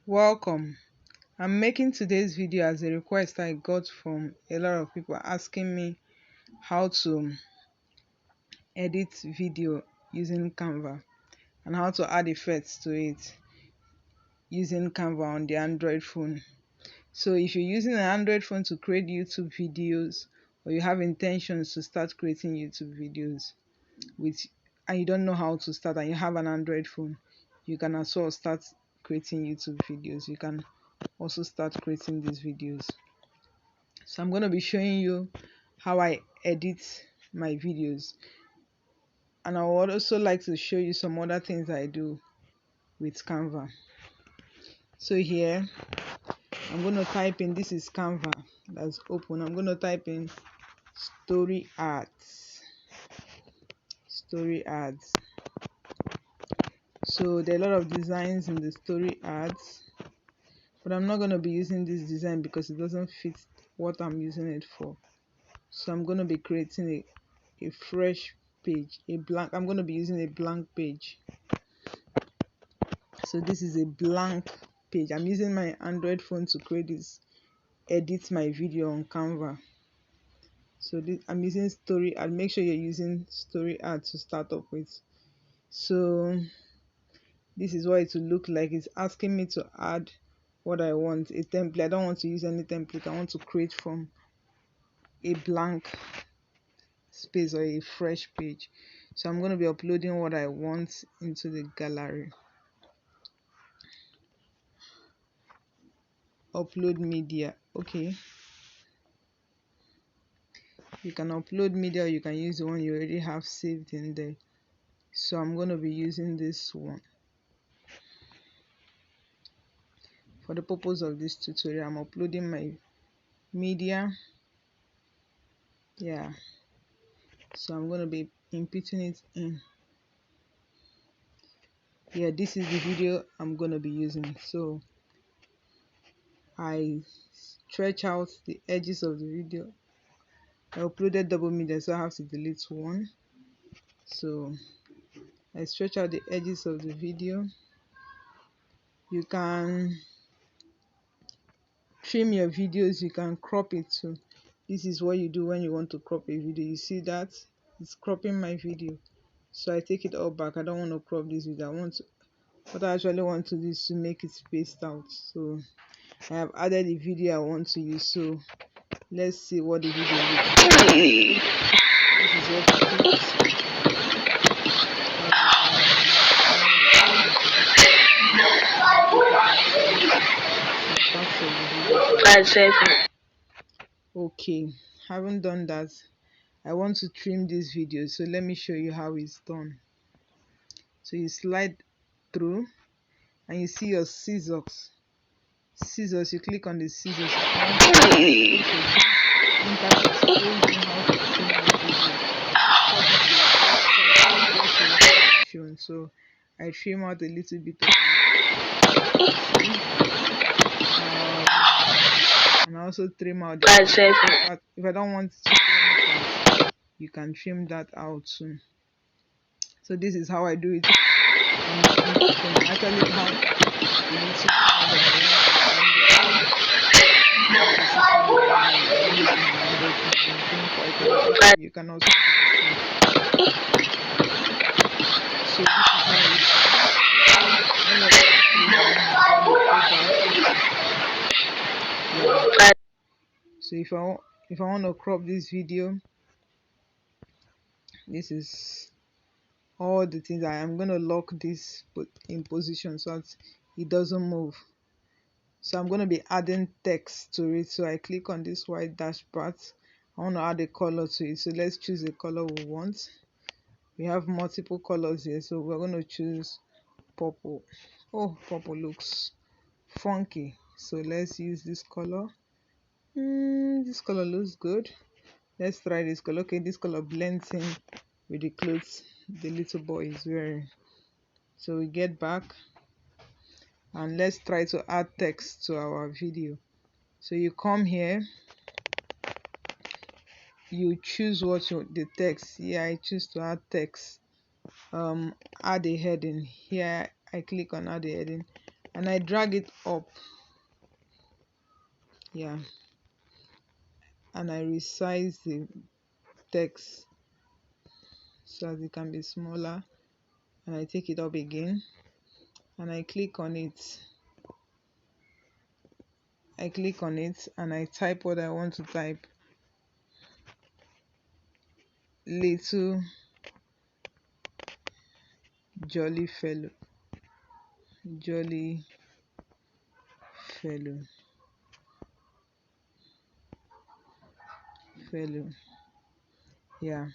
Welcome. I'm making today's video as a request I got from a lot of people asking me how to edit video using Canva and how to add effects to it using Canva on the Android phone. So if you're using an Android phone to create YouTube videos, or you have intentions to start creating YouTube videos with and you don't know how to start and you have an Android phone, you can as well start creating YouTube videos. You can also start creating these videos. So I'm going to be showing you how I edit my videos, and I would also like to show you some other things I do with Canva. So here I'm going to type in, this is Canva that's open. I'm going to type in story ads. So there are a lot of designs in the story ads, but I'm not going to be using this design because it doesn't fit what I'm using it for. So I'm going to be creating a fresh page, I'm going to be using a blank page. So this is a blank page. I'm using my Android phone to edit my video on Canva. So I'm using story ad. Make sure you're using story ad to start up with. So this is what it will look like. It's asking me to add what I want, a template. I don't want to use any template. I want to create from a blank space or a fresh page. So I'm going to be uploading what I want into the gallery. Upload media. Okay, you can upload media, or you can use the one you already have saved in there. So I'm going to be using this one for the purpose of this tutorial. I'm uploading my media. Yeah, so I'm going to be inputting it in. Yeah, this is the video I'm going to be using. So I stretch out the edges of the video. I uploaded double media, so I have to delete one. So I stretch out the edges of the video. You can trim your videos, you can crop it too. This is what you do when you want to crop a video. You see that it's cropping my video, so I take it all back. I don't want to crop this video. What I actually want to do is to make it spaced out. So I have added the video I want to use. So let's see what the video looks like. This is what it is. Okay, haven't done that. I want to trim this video, so let me show you how it's done. So you slide through and you see your scissors. You click on the scissors. So I trim out a little bit of and I also trim out the if I don't want to, you can trim that out too. So this is how I do it. I actually have you can also so this is how so if I want to crop this video, this is all the things. I am going to lock this in position so that it doesn't move. So I'm going to be adding text to it. So I click on this white dash part. I want to add a color to it. So let's choose the color we want. We have multiple colors here, so we're going to choose purple. Oh, purple looks funky, so let's use this color. This color looks good. Let's try this color. Okay, this color blends in with the clothes the little boy is wearing. So we get back and let's try to add text to our video. So you come here, you choose the text. Here I choose to add text. Add a heading. Here I click on add a heading. and I drag it up, yeah, and I resize the text so that it can be smaller, and I take it up again and I click on it. And I type what I want to type. Little jolly fellow, jolly fellow, fellow. Yeah,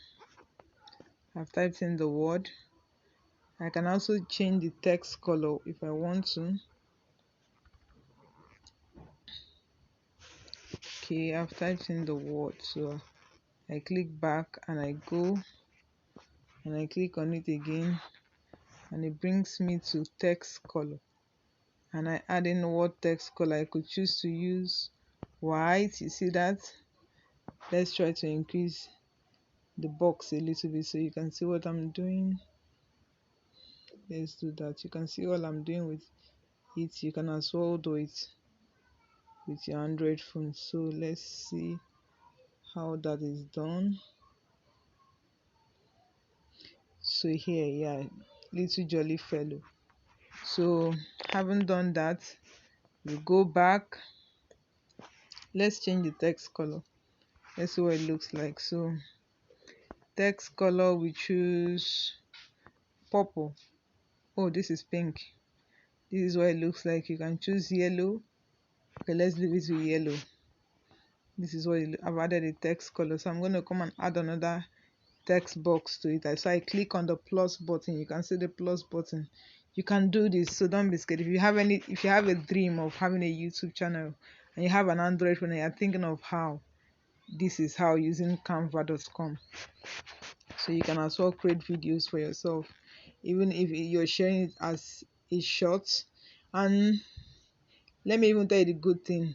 I've typed in the word. I can also change the text color if I want to. Okay, I've typed in the word, so I click back and I go and I click on it again, and it brings me to text color, and I add in what text color. I could choose to use white. You see that? Let's try to increase the box a little bit so you can see what I'm doing. Let's do that. You can see all I'm doing with it. You can as well do it with your Android phone. So let's see how that is done. So here, yeah, little jolly fellow. So having done that, we go back. Let's change the text color. Let's see what it looks like. So text color, we choose purple. Oh, this is pink. This is what it looks like. You can choose yellow. Okay, let's leave it with yellow. This is what I've added a text color. So I'm going to come and add another text box to it. So I click on the plus button. You can see the plus button. You can do this, so don't be scared. If you have a dream of having a YouTube channel and you have an Android phone and you're thinking of how, this is how, using canva.com. So you can as well create videos for yourself, even if you're sharing it as a short. And let me even tell you the good thing.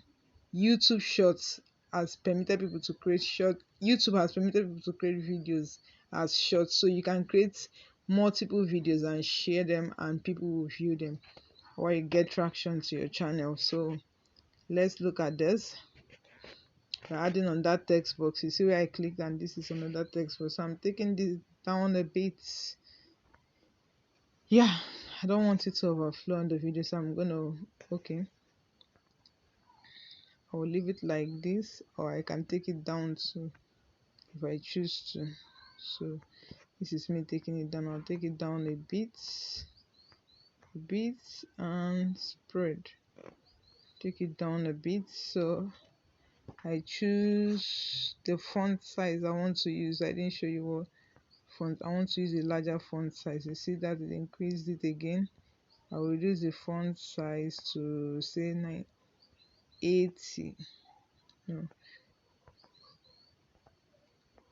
YouTube Shorts has permitted people to create YouTube has permitted people to create videos as shorts, so you can create multiple videos and share them, and people will view them, or you get traction to your channel. So let's look at this. We're adding on that text box. You see where I clicked, and this is another text box. So I'm taking this down a bit. Yeah, I don't want it to overflow on the video, so I'm gonna, okay, I will leave it like this, or I can take it down to, if I choose to. So this is me taking it down. I'll take it down a bit, and spread. Take it down a bit. So I choose the font size I want to use. I didn't show you what font. I want to use a larger font size. You see that it increased it again. I will reduce the font size to say 980. No,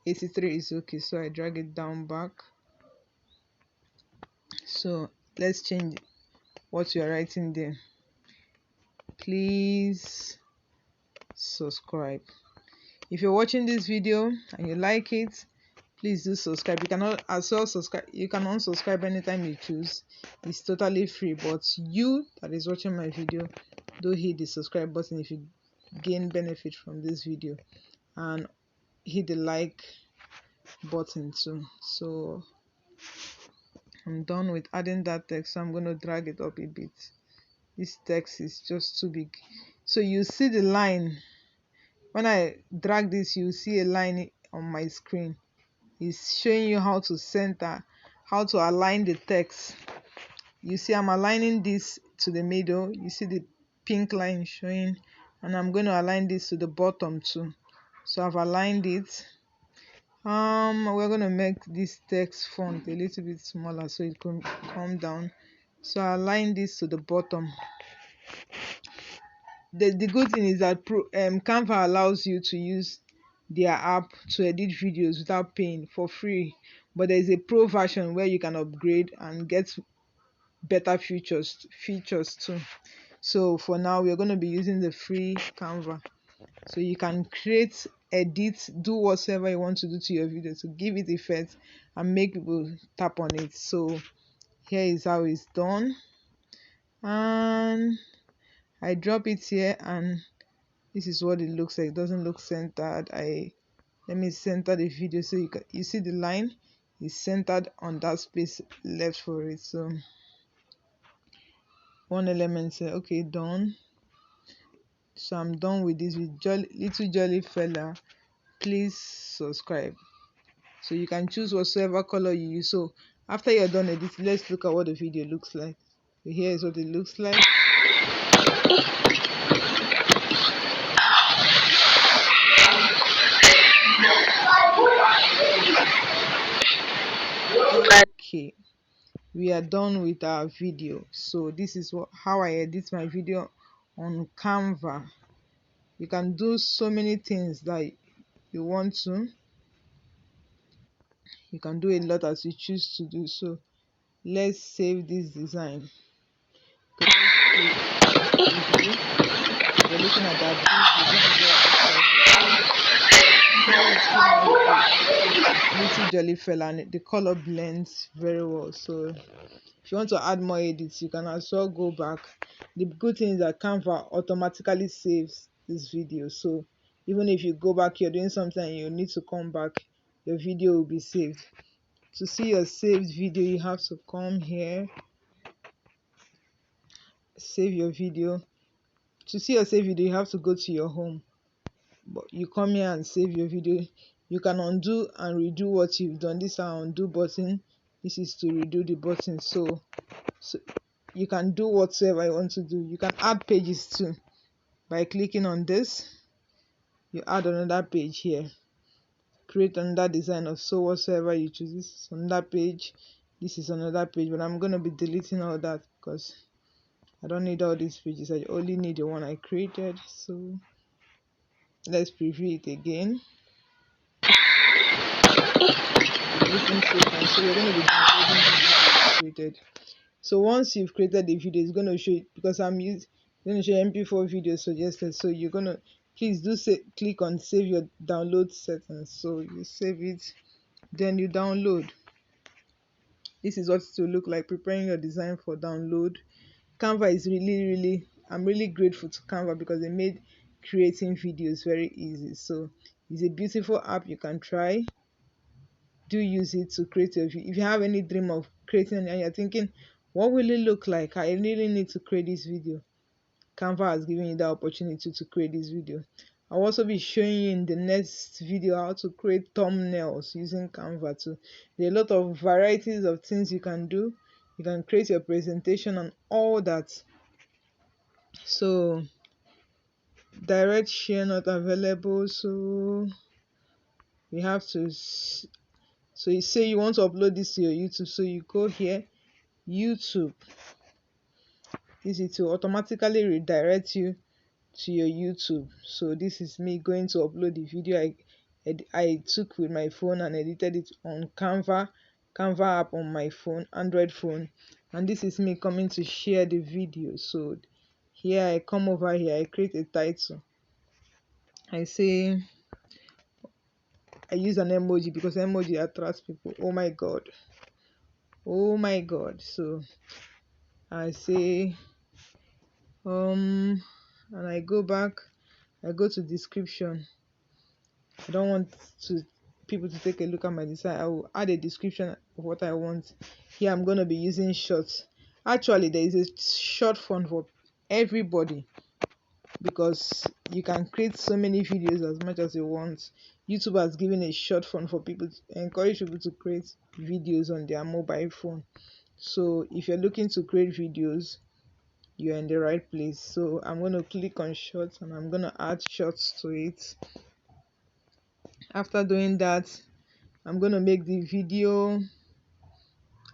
83 is okay. So I drag it down back. So let's change what you are writing there. Please subscribe. If you're watching this video and you like it, please do subscribe. You cannot as well subscribe. You can unsubscribe anytime you choose. It's totally free. But you that is watching my video, do hit the subscribe button if you gain benefit from this video, and hit the like button too. So I'm done with adding that text, so I'm going to drag it up a bit. This text is just too big. So you see the line. When I drag this, you see a line on my screen. It's showing you how to center, how to align the text. You see I'm aligning this to the middle. You see the pink line showing, and I'm going to align this to the bottom too. So I've aligned it. We're going to make this text font a little bit smaller so it can come down. So I align this to the bottom. The good thing is that Canva allows you to use their app to edit videos without paying, for free. But there is a pro version where you can upgrade and get better features too. So for now, we're going to be using the free Canva. So you can create, edit, do whatever you want to do to your video to give it effect and make people tap on it. So here is how it's done. and I drop it here, and this is what it looks like. It doesn't look centered. Let me center the video so you see the line is centered on that space left for it. So one element here. Okay, done. So I'm done with this with little jolly fella. Please subscribe. So you can choose whatsoever color you use. So after you're done editing, let's look at what the video looks like. So here is what it looks like. Okay, we are done with our video. So this is how I edit my video on Canva. You can do so many things that you want to. You can do a lot as you choose to do. So let's save this design. You're looking at that little jolly fella, and the color blends very well. So if you want to add more edits, you can as well go back. The good thing is that Canva automatically saves this video, so even if you go back, you're doing something and you need to come back, your video will be saved. To see your saved video, you have to come here, save your video. To see your saved video, you have to go to your home, but you come here and save your video. You can undo and redo what you've done. This is our undo button, this is to redo the button. So you can do whatsoever you want to do. You can add pages too by clicking on this. You add another page here, create another design, or so whatsoever you choose. This is another page, this is another page, but I'm going to be deleting all that because I don't need all these pages. I only need the one I created. So let's preview it again. So we're going to be downloading the video created. So once you've created the video, it's going to show it, because I'm going to show MP4 video suggested. So you're going to please click on save your download settings. So you save it, then you download. This is what it will look like, preparing your design for download. Canva is I'm really grateful to Canva because they made creating videos very easy. So it's a beautiful app. You can try. Do use it to create your video. If you have any dream of creating and you're thinking, what will it look like? I really need to create this video. Canva has given you the opportunity to create this video. I'll also be showing you in the next video how to create thumbnails using Canva too. There are a lot of varieties of things you can do. You can create your presentation and all that. So direct share not available. So you have to, so you say you want to upload this to your YouTube. So you go here, YouTube. This is to automatically redirect you to your YouTube. So this is me going to upload the video I took with my phone and edited it on Canva app on my phone, Android phone. And this is me coming to share the video. So here I come over here, I create a title. I say, I use an emoji because emoji attracts people. Oh my god, oh my god. So I say and I go back, I go to description. I don't want people to take a look at my design. I will add a description of what I want. Here I'm going to be using shorts. Actually, there is a short font for everybody because you can create so many videos as much as you want. YouTube has given a short font for people to encourage people to create videos on their mobile phone. So if you're looking to create videos, you're in the right place. So I'm going to click on shorts and I'm going to add shorts to it. After doing that, I'm going to make the video.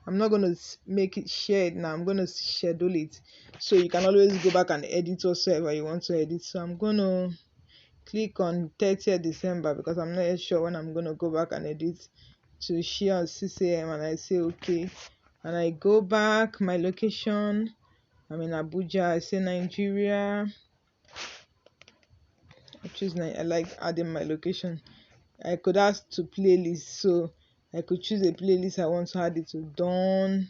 I'm not going to make it shared now. I'm going to schedule it, so you can always go back and edit whatsoever you want to edit. So I'm going to click on 30th December because I'm not yet sure when I'm going to go back and edit, to share on 6 a.m. and I say okay, and I go back. My location, I'm in Abuja. I say Nigeria. I like adding my location. I could ask to playlist, so I could choose a playlist I want to add it to. Done.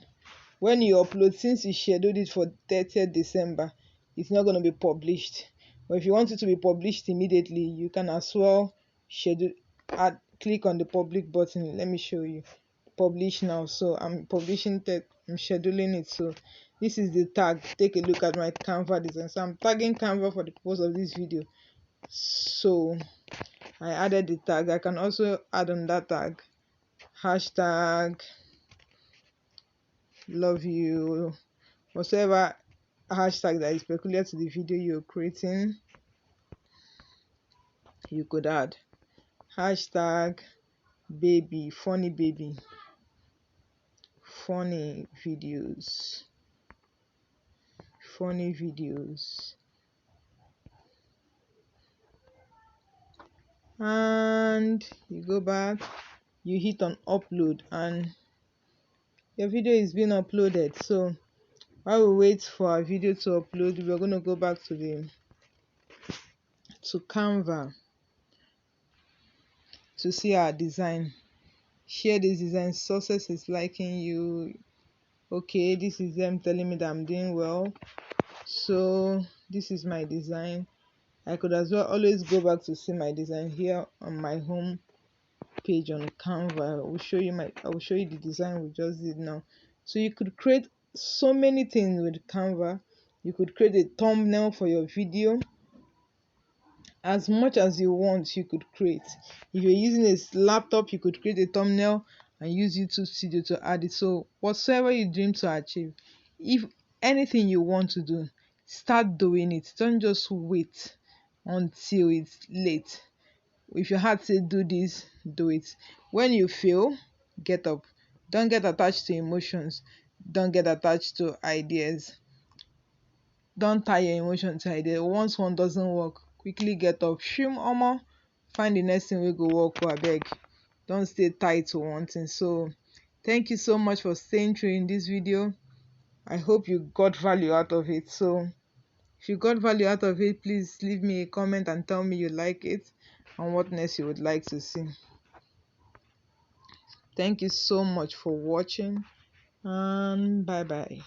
when you upload, since you scheduled it for 30th December, it's not going to be published. But if you want it to be published immediately, you can as well schedule, click on the public button. Let me show you. Publish now. So I'm publishing that, I'm scheduling it. So this is the tag. Take a look at my Canva design. So I'm tagging Canva for the purpose of this video. So I added the tag. I can also add on that tag hashtag love you, whatever hashtag that is peculiar to the video you're creating. You could add hashtag baby, funny baby, funny videos, funny videos, and you go back, you hit on upload, and your video is being uploaded. So while we wait for our video to upload, we're going to go back to Canva to see our design. Share this design. Success is liking you. Okay, this is them telling me that I'm doing well. So this is my design. I could as well always go back to see my design here on my home page on Canva. I will show you the design we just did now. So you could create so many things with Canva. You could create a thumbnail for your video. As much as you want, you could create. If you're using a laptop, you could create a thumbnail and use YouTube Studio to add it. So whatsoever you dream to achieve, if anything you want to do, start doing it. Don't just wait until it's late. If your heart says do this, do it. When you fail, get up. Don't get attached to emotions. Don't get attached to ideas. Don't tie your emotion to idea. Once one doesn't work, quickly get up. Shim omo, find the next thing we go work for, abeg. Don't stay tied to one thing. So thank you so much for staying through in this video. I hope you got value out of it. So if you got value out of it, please leave me a comment and tell me you like it and what next you would like to see. Thank you so much for watching, and bye bye.